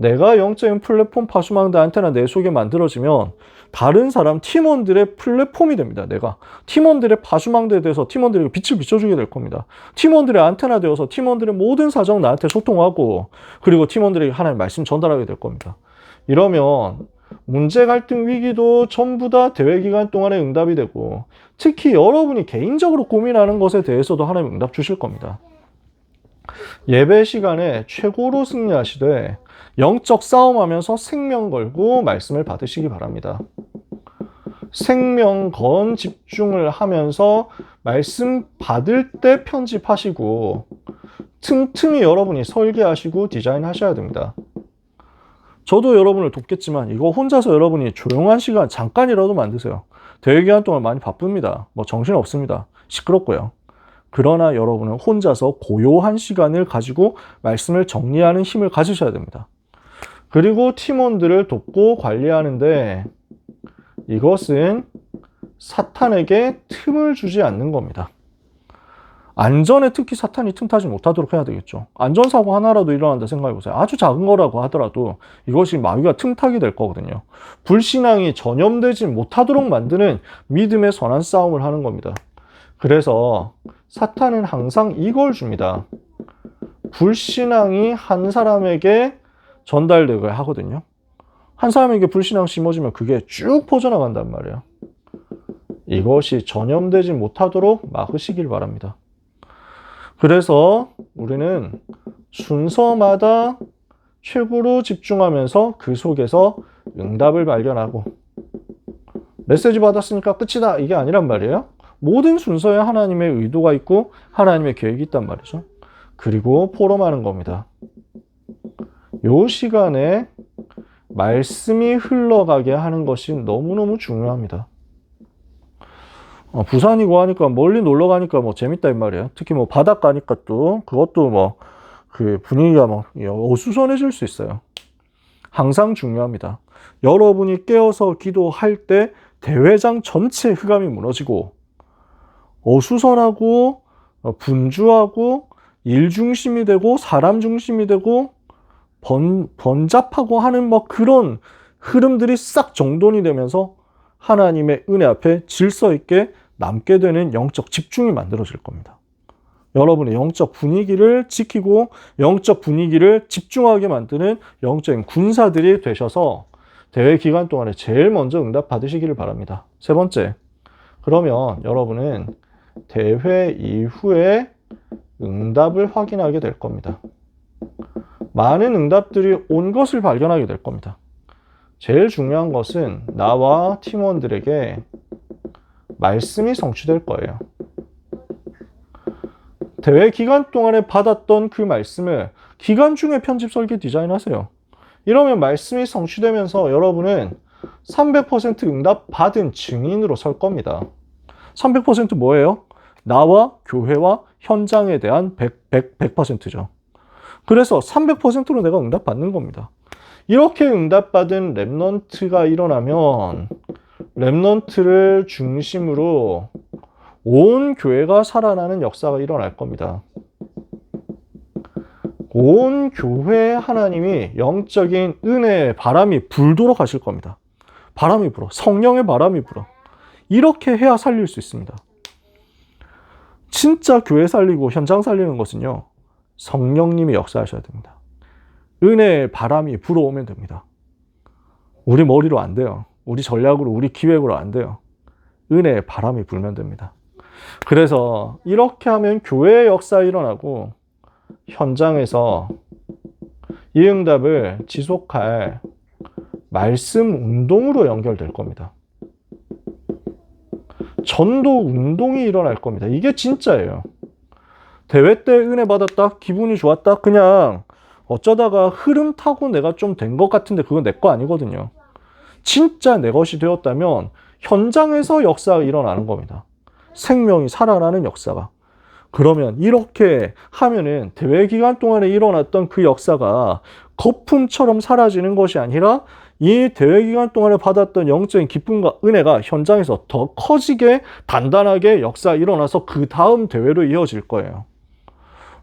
내가 영적인 플랫폼 파수망대 안테나 내 속에 만들어지면 다른 사람 팀원들의 플랫폼이 됩니다. 내가 팀원들의 파수망대에 대해서 팀원들에게 빛을 비춰주게 될 겁니다. 팀원들의 안테나 되어서 팀원들의 모든 사정 나한테 소통하고, 그리고 팀원들에게 하나님의 말씀 전달하게 될 겁니다. 이러면 문제, 갈등, 위기도 전부 다 대회 기간 동안에 응답이 되고, 특히 여러분이 개인적으로 고민하는 것에 대해서도 하나님 응답 주실 겁니다. 예배 시간에 최고로 승리하시되 영적 싸움하면서 생명 걸고 말씀을 받으시기 바랍니다. 생명 건 집중을 하면서 말씀 받을 때 편집하시고, 틈틈이 여러분이 설계하시고 디자인하셔야 됩니다. 저도 여러분을 돕겠지만 이거 혼자서 여러분이 조용한 시간 잠깐이라도 만드세요. 대회 기간 동안 많이 바쁩니다. 뭐 정신 없습니다. 시끄럽고요. 그러나 여러분은 혼자서 고요한 시간을 가지고 말씀을 정리하는 힘을 가지셔야 됩니다. 그리고 팀원들을 돕고 관리하는데 이것은 사탄에게 틈을 주지 않는 겁니다. 안전에 특히 사탄이 틈타지 못하도록 해야 되겠죠. 안전사고 하나라도 일어난다 생각해보세요. 아주 작은 거라고 하더라도 이것이 마귀가 틈타게 될 거거든요. 불신앙이 전염되지 못하도록 만드는 믿음의 선한 싸움을 하는 겁니다. 그래서 사탄은 항상 이걸 줍니다. 불신앙이 한 사람에게 전달되게 하거든요. 한 사람에게 불신앙 심어지면 그게 쭉 퍼져나간단 말이에요. 이것이 전염되지 못하도록 막으시길 바랍니다. 그래서 우리는 순서마다 최고로 집중하면서 그 속에서 응답을 발견하고, 메시지 받았으니까 끝이다 이게 아니란 말이에요. 모든 순서에 하나님의 의도가 있고 하나님의 계획이 있단 말이죠. 그리고 포럼하는 겁니다. 요 시간에 말씀이 흘러가게 하는 것이 너무너무 중요합니다. 부산이고 하니까 멀리 놀러 가니까 뭐 재밌다 이 말이에요. 특히 뭐 바닷가니까 또 그것도 뭐 그 분위기가 뭐 어수선해질 수 있어요. 항상 중요합니다. 여러분이 깨어서 기도할 때 대회장 전체 흑암이 무너지고 어수선하고 분주하고 일 중심이 되고 사람 중심이 되고 번잡하고 하는 뭐 그런 흐름들이 싹 정돈이 되면서 하나님의 은혜 앞에 질서 있게 남게 되는 영적 집중이 만들어질 겁니다. 여러분의 영적 분위기를 지키고 영적 분위기를 집중하게 만드는 영적인 군사들이 되셔서 대회 기간 동안에 제일 먼저 응답 받으시기를 바랍니다. 세 번째, 그러면 여러분은 대회 이후에 응답을 확인하게 될 겁니다. 많은 응답들이 온 것을 발견하게 될 겁니다. 제일 중요한 것은 나와 팀원들에게 말씀이 성취될 거예요. 대회 기간 동안에 받았던 그 말씀을 기간 중에 편집 설계 디자인하세요. 이러면 말씀이 성취되면서 여러분은 300% 응답 받은 증인으로 설 겁니다. 300% 뭐예요? 나와 교회와 현장에 대한 100%죠. 그래서 300%로 내가 응답 받는 겁니다. 이렇게 응답받은 렘넌트가 일어나면 렘넌트를 중심으로 온 교회가 살아나는 역사가 일어날 겁니다. 온 교회에 하나님이 영적인 은혜의 바람이 불도록 하실 겁니다. 바람이 불어. 성령의 바람이 불어. 이렇게 해야 살릴 수 있습니다. 진짜 교회 살리고 현장 살리는 것은요, 성령님이 역사하셔야 됩니다. 은혜의 바람이 불어오면 됩니다. 우리 머리로 안 돼요. 우리 전략으로, 우리 기획으로 안 돼요. 은혜의 바람이 불면 됩니다. 그래서 이렇게 하면 교회의 역사가 일어나고 현장에서 이 응답을 지속할 말씀 운동으로 연결될 겁니다. 전도 운동이 일어날 겁니다. 이게 진짜예요. 대회 때 은혜 받았다, 기분이 좋았다, 그냥 어쩌다가 흐름 타고 내가 좀 된 것 같은데 그건 내 거 아니거든요. 진짜 내 것이 되었다면 현장에서 역사가 일어나는 겁니다. 생명이 살아나는 역사가. 그러면 이렇게 하면은 대회 기간 동안에 일어났던 그 역사가 거품처럼 사라지는 것이 아니라 이 대회 기간 동안에 받았던 영적인 기쁨과 은혜가 현장에서 더 커지게 단단하게 역사가 일어나서 그 다음 대회로 이어질 거예요.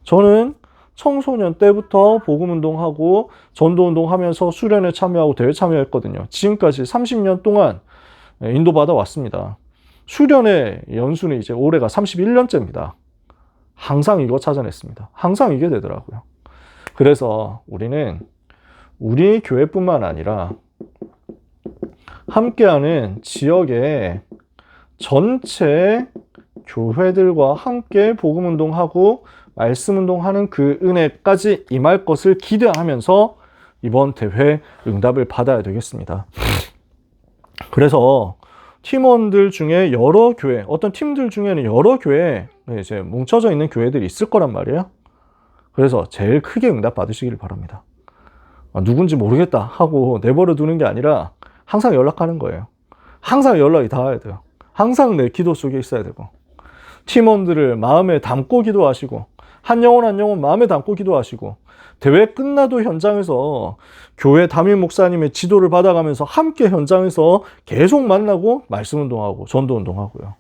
저는 청소년 때부터 복음운동하고 전도운동하면서 수련회 참여하고 대회 참여했거든요. 지금까지 30년 동안 인도받아 왔습니다. 수련회 연수는 이제 올해가 31년째입니다. 항상 이거 찾아냈습니다. 항상 이게 되더라고요. 그래서 우리는 우리 교회뿐만 아니라 함께하는 지역의 전체 교회들과 함께 복음운동하고 말씀운동하는 그 은혜까지 임할 것을 기대하면서 이번 대회 응답을 받아야 되겠습니다. 그래서 팀원들 중에 여러 교회, 어떤 팀들 중에는 여러 교회 이제 뭉쳐져 있는 교회들이 있을 거란 말이에요. 그래서 제일 크게 응답 받으시길 바랍니다. 누군지 모르겠다 하고 내버려 두는 게 아니라 항상 연락하는 거예요. 항상 연락이 닿아야 돼요. 항상 내 기도 속에 있어야 되고, 팀원들을 마음에 담고 기도하시고, 한 영혼 한 영혼 마음에 담고 기도하시고, 대회 끝나도 현장에서 교회 담임 목사님의 지도를 받아가면서 함께 현장에서 계속 만나고 말씀운동하고 전도운동하고요.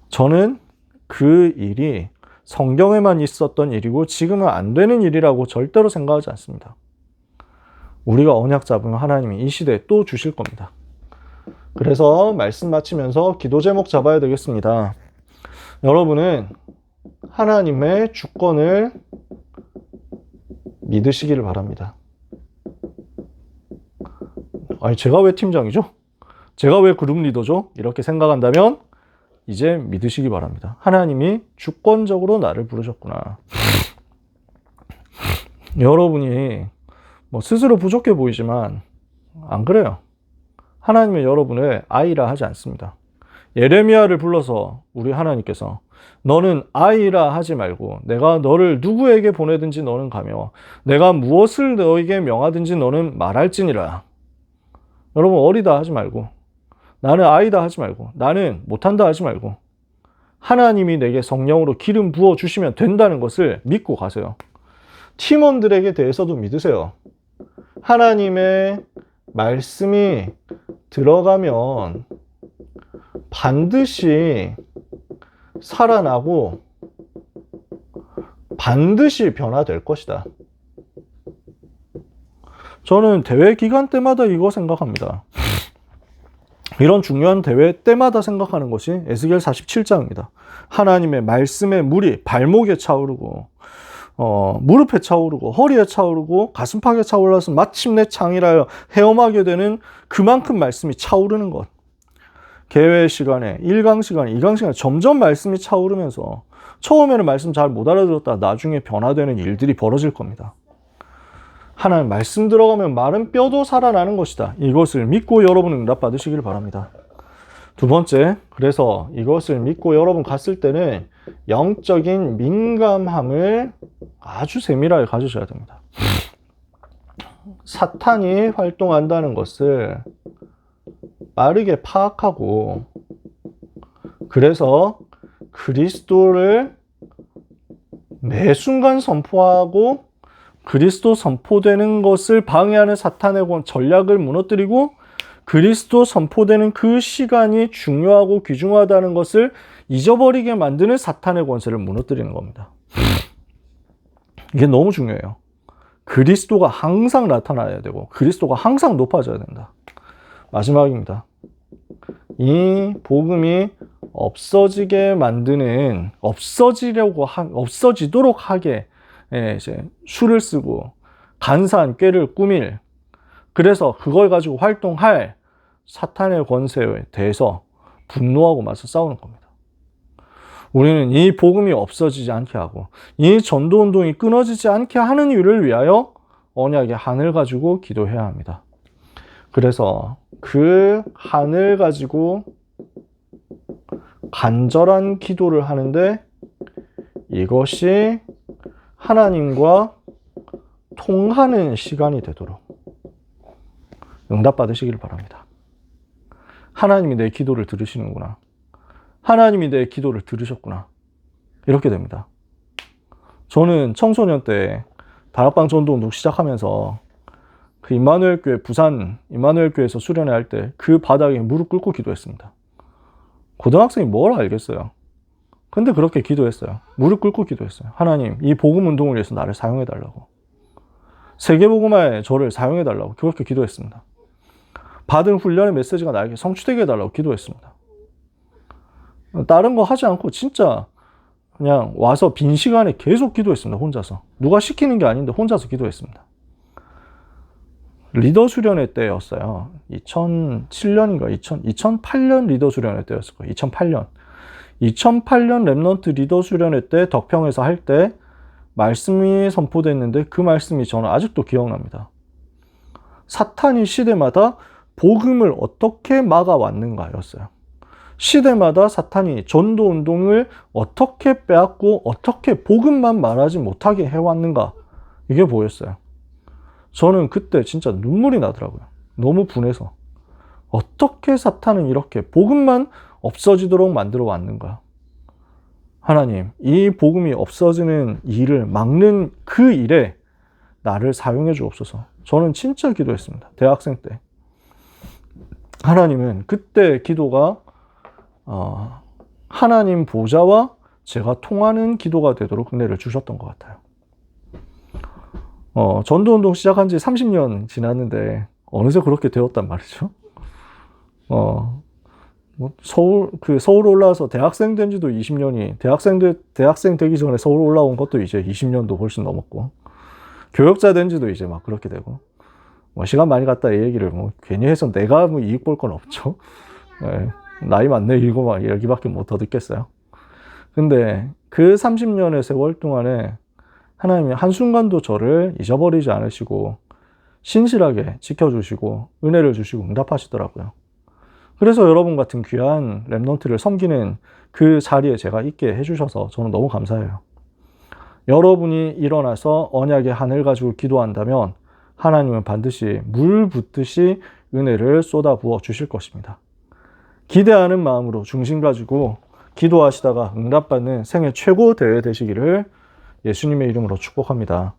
저는 그 일이 성경에만 있었던 일이고 지금은 안 되는 일이라고 절대로 생각하지 않습니다. 우리가 언약 잡으면 하나님이 이 시대에 또 주실 겁니다. 그래서 말씀 마치면서 기도 제목 잡아야 되겠습니다. 여러분은 하나님의 주권을 믿으시기를 바랍니다. 아니, 제가 왜 팀장이죠? 제가 왜 그룹 리더죠? 이렇게 생각한다면 이제 믿으시기 바랍니다. 하나님이 주권적으로 나를 부르셨구나. 여러분이 스스로 부족해 보이지만 안 그래요. 하나님은 여러분을 아이라 하지 않습니다. 예레미야를 불러서 우리 하나님께서 너는 아이라 하지 말고 내가 너를 누구에게 보내든지 너는 가며 내가 무엇을 너에게 명하든지 너는 말할지니라. 여러분, 어리다 하지 말고, 나는 아이다 하지 말고, 나는 못한다 하지 말고, 하나님이 내게 성령으로 기름 부어 주시면 된다는 것을 믿고 가세요. 팀원들에게 대해서도 믿으세요. 하나님의 말씀이 들어가면 반드시 살아나고 반드시 변화될 것이다. 저는 대회 기간 때마다 이거 생각합니다. 이런 중요한 대회 때마다 생각하는 것이 에스겔 47장입니다. 하나님의 말씀의 물이 발목에 차오르고 무릎에 차오르고 허리에 차오르고 가슴팍에 차올라서 마침내 창이라여 헤엄하게 되는 그만큼 말씀이 차오르는 것. 개회 시간에 1강 시간에 2강 시간에 점점 말씀이 차오르면서 처음에는 말씀 잘 못 알아들었다 나중에 변화되는 일들이 벌어질 겁니다. 하나님 말씀 들어가면 마른 뼈도 살아나는 것이다. 이것을 믿고 여러분 응답 받으시길 바랍니다. 두 번째, 그래서 이것을 믿고 여러분 갔을 때는 영적인 민감함을 아주 세밀하게 가지셔야 됩니다. 사탄이 활동한다는 것을 빠르게 파악하고, 그래서 그리스도를 매 순간 선포하고 그리스도 선포되는 것을 방해하는 사탄의 전략을 무너뜨리고 그리스도 선포되는 그 시간이 중요하고 귀중하다는 것을 잊어버리게 만드는 사탄의 권세를 무너뜨리는 겁니다. 이게 너무 중요해요. 그리스도가 항상 나타나야 되고 그리스도가 항상 높아져야 된다. 마지막입니다. 이 복음이 없어지게 만드는, 없어지도록 하게 이제 수를 쓰고 간사한 꾀를 꾸밀, 그래서 그걸 가지고 활동할 사탄의 권세에 대해서 분노하고 맞서 싸우는 겁니다. 우리는 이 복음이 없어지지 않게 하고 이 전도운동이 끊어지지 않게 하는 일을 위하여 언약의 한을 가지고 기도해야 합니다. 그래서 그 한을 가지고 간절한 기도를 하는데 이것이 하나님과 통하는 시간이 되도록 응답 받으시길 바랍니다. 하나님이 내 기도를 들으시는구나. 하나님이 내 기도를 들으셨구나. 이렇게 됩니다. 저는 청소년 때 다락방 전도운동 시작하면서 그 임마누엘 교회, 부산 임마누엘 교회에서 수련회 할 때 그 바닥에 무릎 꿇고 기도했습니다. 고등학생이 뭘 알겠어요. 근데 그렇게 기도했어요. 무릎 꿇고 기도했어요. 하나님, 이 복음 운동을 위해서 나를 사용해 달라고. 세계복음화에 저를 사용해 달라고 그렇게 기도했습니다. 받은 훈련의 메시지가 나에게 성취되게 해달라고 기도했습니다. 다른 거 하지 않고 진짜 그냥 와서 빈 시간에 계속 기도했습니다. 혼자서. 누가 시키는 게 아닌데 혼자서 기도했습니다. 리더 수련회 때였어요. 2007년인가 2008년 리더 수련회 때였을 거예요. 2008년 랩넌트 리더 수련회 때 덕평에서 할 때 말씀이 선포됐는데 그 말씀이 저는 아직도 기억납니다. 사탄이 시대마다 복음을 어떻게 막아왔는가였어요. 시대마다 사탄이 전도 운동을 어떻게 빼앗고 어떻게 복음만 말하지 못하게 해왔는가, 이게 보였어요. 저는 그때 진짜 눈물이 나더라고요. 너무 분해서. 어떻게 사탄은 이렇게 복음만 없어지도록 만들어 왔는가. 하나님, 이 복음이 없어지는 일을 막는 그 일에 나를 사용해 주옵소서. 저는 진짜 기도했습니다. 대학생 때. 하나님은 그때 기도가 하나님 보좌와 제가 통하는 기도가 되도록 은혜를 주셨던 것 같아요. 전도운동 시작한 지 30년 지났는데 어느새 그렇게 되었단 말이죠. 서울 올라와서 대학생 된 지도 20년이, 대학생 되기 전에 서울 올라온 것도 이제 20년도 훨씬 넘었고, 교역자 된 지도 이제 막 그렇게 되고, 시간 많이 갔다 이 얘기를 괜히 해서 내가 이익 볼 건 없죠. 네, 나이 많네 이거 막 여기밖에 못 더 듣겠어요. 근데 그 30년의 세월 동안에 하나님이 한순간도 저를 잊어버리지 않으시고 신실하게 지켜주시고 은혜를 주시고 응답하시더라고요. 그래서 여러분 같은 귀한 랩넌트를 섬기는 그 자리에 제가 있게 해주셔서 저는 너무 감사해요. 여러분이 일어나서 언약의 하늘 가지고 기도한다면 하나님은 반드시 물 붓듯이 은혜를 쏟아부어 주실 것입니다. 기대하는 마음으로 중심 가지고 기도하시다가 응답받는 생애 최고 대회 되시기를 예수님의 이름으로 축복합니다.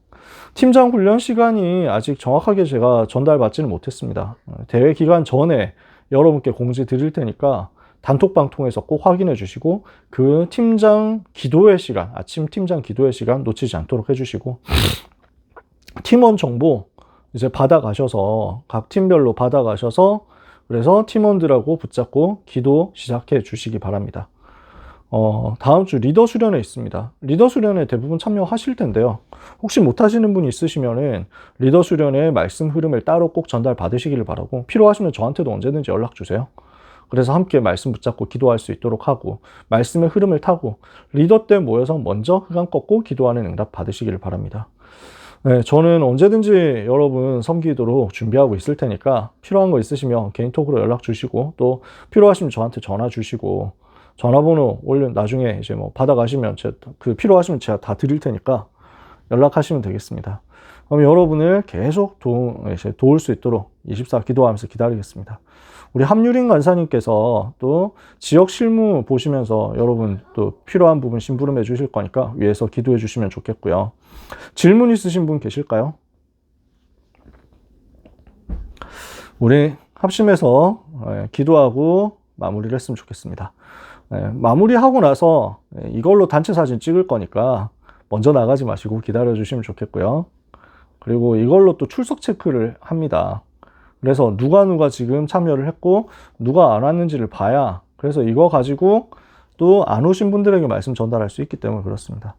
팀장 훈련 시간이 아직 정확하게 제가 전달받지는 못했습니다. 대회 기간 전에 여러분께 공지 드릴 테니까 단톡방 통해서 꼭 확인해 주시고 그 팀장 기도회 시간, 아침 팀장 기도회 시간 놓치지 않도록 해주시고 팀원 정보 이제 받아가셔서 각 팀별로 받아가셔서 그래서 팀원들하고 붙잡고 기도 시작해 주시기 바랍니다. 다음 주 리더 수련회 있습니다. 리더 수련회 대부분 참여하실 텐데요. 혹시 못하시는 분이 있으시면은 리더 수련회 말씀 흐름을 따로 꼭 전달 받으시기를 바라고, 필요하시면 저한테도 언제든지 연락 주세요. 그래서 함께 말씀 붙잡고 기도할 수 있도록 하고, 말씀의 흐름을 타고 리더 때 모여서 먼저 흑암 꺾고 기도하는 응답 받으시기를 바랍니다. 네, 저는 언제든지 여러분 섬기도록 준비하고 있을 테니까 필요한 거 있으시면 개인톡으로 연락 주시고, 또 필요하시면 저한테 전화 주시고, 전화번호 나중에 이제 받아가시면 필요하시면 제가 다 드릴 테니까 연락하시면 되겠습니다. 그럼 여러분을 계속 도울 수 있도록 24 기도하면서 기다리겠습니다. 우리 함유린 간사님께서 또 지역 실무 보시면서 여러분 또 필요한 부분 심부름해 주실 거니까 위에서 기도해 주시면 좋겠고요. 질문 있으신 분 계실까요? 우리 합심해서 기도하고 마무리를 했으면 좋겠습니다. 마무리하고 나서 이걸로 단체 사진 찍을 거니까 먼저 나가지 마시고 기다려 주시면 좋겠고요. 그리고 이걸로 또 출석 체크를 합니다. 그래서 누가 지금 참여를 했고 누가 안 왔는지를 봐야, 그래서 이거 가지고 또 안 오신 분들에게 말씀 전달할 수 있기 때문에 그렇습니다.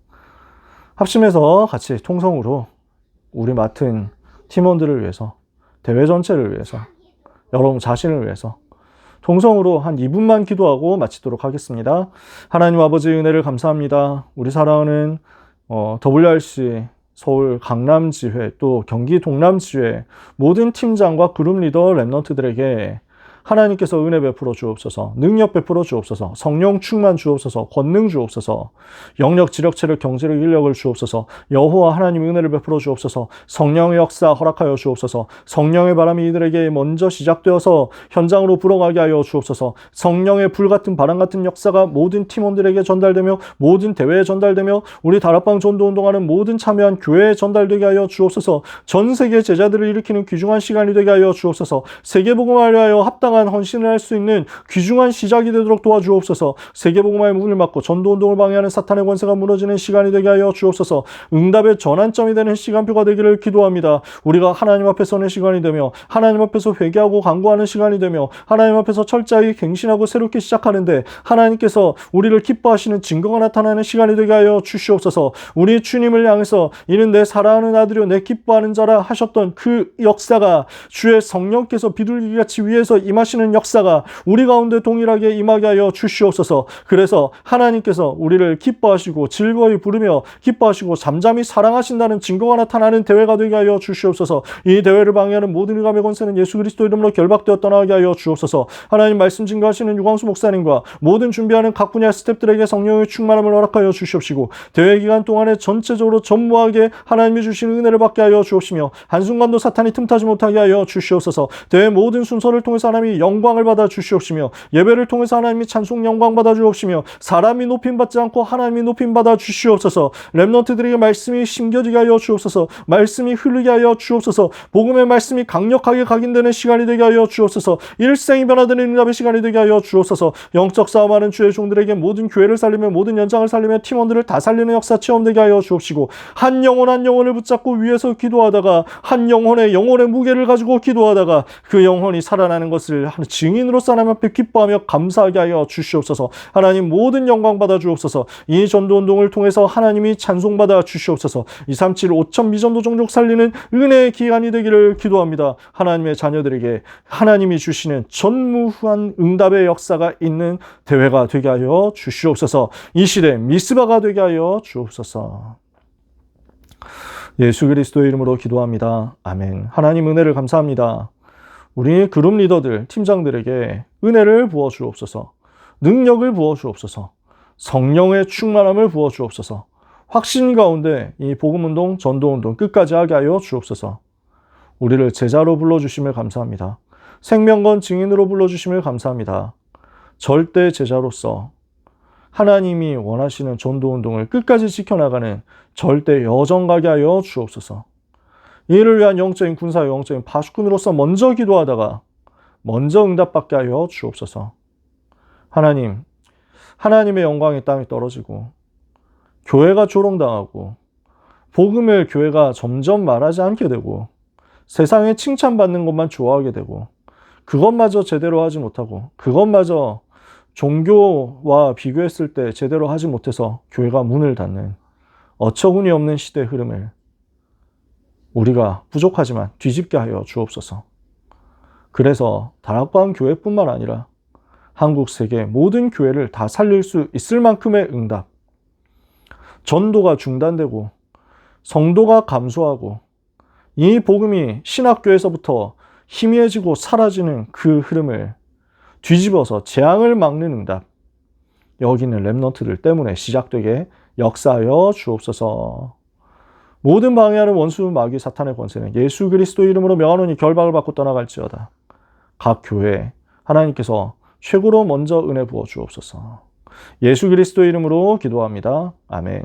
합심해서 같이 통성으로 우리 맡은 팀원들을 위해서, 대회 전체를 위해서, 여러분 자신을 위해서 통성으로 한 2분만 기도하고 마치도록 하겠습니다. 하나님 아버지 은혜를 감사합니다. 우리 사랑하는 WRC 서울 강남지회 또 경기 동남지회 모든 팀장과 그룹 리더 랩넌트들에게 하나님께서 은혜 베풀어 주옵소서, 능력 베풀어 주옵소서, 성령 충만 주옵소서, 권능 주옵소서, 영력, 지력, 체력, 경제력, 인력을 주옵소서, 여호와 하나님 은혜를 베풀어 주옵소서, 성령의 역사 허락하여 주옵소서, 성령의 바람이 이들에게 먼저 시작되어서 현장으로 불어가게 하여 주옵소서, 성령의 불같은 바람 같은 역사가 모든 팀원들에게 전달되며 모든 대회에 전달되며 우리 다락방 전도운동하는 모든 참여한 교회에 전달되게 하여 주옵소서, 전 세계 제자들을 일으키는 귀중한 시간이 되게 하여 주옵소서, 세계복음화를 하여 합당한 합당한 헌신을 할 수 있는 귀중한 시작이 되도록 도와주옵소서. 세계복음화의 문을 막고 전도운동을 방해하는 사탄의 권세가 무너지는 시간이 되게 하여 주옵소서. 응답의 전환점이 되는 시간표가 되기를 기도합니다. 우리가 하나님 앞에 서는 시간이 되며 하나님 앞에서 회개하고 간구하는 시간이 되며 하나님 앞에서 철저히 갱신하고 새롭게 시작하는데 하나님께서 우리를 기뻐하시는 증거가 나타나는 시간이 되게 하여 주시옵소서. 우리 주님을 향해서 이는 내 사랑하는 아들이요 내 기뻐하는 자라 하셨던 그 역사가 주의 성령께서 비둘기같이 위에서 임하시는 역사가 우리 가운데 동일하게 임하게 하여 주시옵소서. 그래서 하나님께서 우리를 기뻐하시고 즐거이 부르며 기뻐하시고 잠잠히 사랑하신다는 증거가 나타나는 대회가 되게 하여 주시옵소서. 이 대회를 방해하는 모든 흑암의 권세는 예수 그리스도 이름으로 결박되어 떠나게 하여 주옵소서. 하나님 말씀 증거하시는 유광수 목사님과 모든 준비하는 각 분야의 스태프들에게 성령의 충만함을 허락하여 주시옵시고 대회 기간 동안에 전체적으로 전무하게 하나님이 주시는 은혜를 받게 하여 주옵시며 한순간도 사탄이 틈타지 못하게 하여 주시옵소서. 대회 모든 순서를 통해서 하나님이 영광을 받아 주시옵시며 예배를 통해서 하나님이 찬송 영광 받아 주옵시며 사람이 높임받지 않고 하나님이 높임받아 주시옵소서. 렘넌트들에게 말씀이 심겨지게 하여 주옵소서. 말씀이 흐르게 하여 주옵소서. 복음의 말씀이 강력하게 각인되는 시간이 되게 하여 주옵소서. 일생이 변화되는 응답의 시간이 되게 하여 주옵소서. 영적 싸움하는 주의 종들에게 모든 교회를 살리며 모든 연장을 살리며 팀원들을 다 살리는 역사 체험되게 하여 주옵시고 한 영혼 한 영혼을 붙잡고 위에서 기도하다가 한 영혼의 무게를 가지고 기도하다가 그 영혼이 살아나는 것을 증인으로서 하나님 앞에 기뻐하며 감사하게 하여 주시옵소서. 하나님 모든 영광 받아 주옵소서. 이 전도운동을 통해서 하나님이 찬송받아 주시옵소서. 237 5천 미전도 종족 살리는 은혜의 기간이 되기를 기도합니다. 하나님의 자녀들에게 하나님이 주시는 전무후한 응답의 역사가 있는 대회가 되게 하여 주시옵소서. 이 시대 미스바가 되게 하여 주옵소서. 예수 그리스도의 이름으로 기도합니다. 아멘. 하나님 은혜를 감사합니다. 우리 그룹 리더들, 팀장들에게 은혜를 부어 주옵소서. 능력을 부어 주옵소서. 성령의 충만함을 부어 주옵소서. 확신 가운데 이 복음운동, 전도운동 끝까지 하게 하여 주옵소서. 우리를 제자로 불러주심을 감사합니다. 생명건 증인으로 불러주심을 감사합니다. 절대 제자로서 하나님이 원하시는 전도운동을 끝까지 지켜나가는 절대 여정 가게 하여 주옵소서. 이를 위한 영적인 군사의 영적인 파수꾼으로서 먼저 기도하다가 먼저 응답받게 하여 주옵소서. 하나님, 하나님의 영광이 땅에 떨어지고 교회가 조롱당하고 복음을 교회가 점점 말하지 않게 되고 세상에 칭찬받는 것만 좋아하게 되고 그것마저 제대로 하지 못하고 그것마저 종교와 비교했을 때 제대로 하지 못해서 교회가 문을 닫는 어처구니 없는 시대의 흐름을 우리가 부족하지만 뒤집게 하여 주옵소서. 그래서 다락방 교회뿐만 아니라 한국 세계 모든 교회를 다 살릴 수 있을 만큼의 응답, 전도가 중단되고 성도가 감소하고 이 복음이 신학교에서부터 희미해지고 사라지는 그 흐름을 뒤집어서 재앙을 막는 응답, 여기 있는 렘넌트들 때문에 시작되게 역사하여 주옵소서. 모든 방해하는 원수 마귀 사탄의 권세는 예수 그리스도 이름으로 명하노니 결박을 받고 떠나갈지어다. 각 교회에 하나님께서 최고로 먼저 은혜 부어 주옵소서. 예수 그리스도 이름으로 기도합니다. 아멘.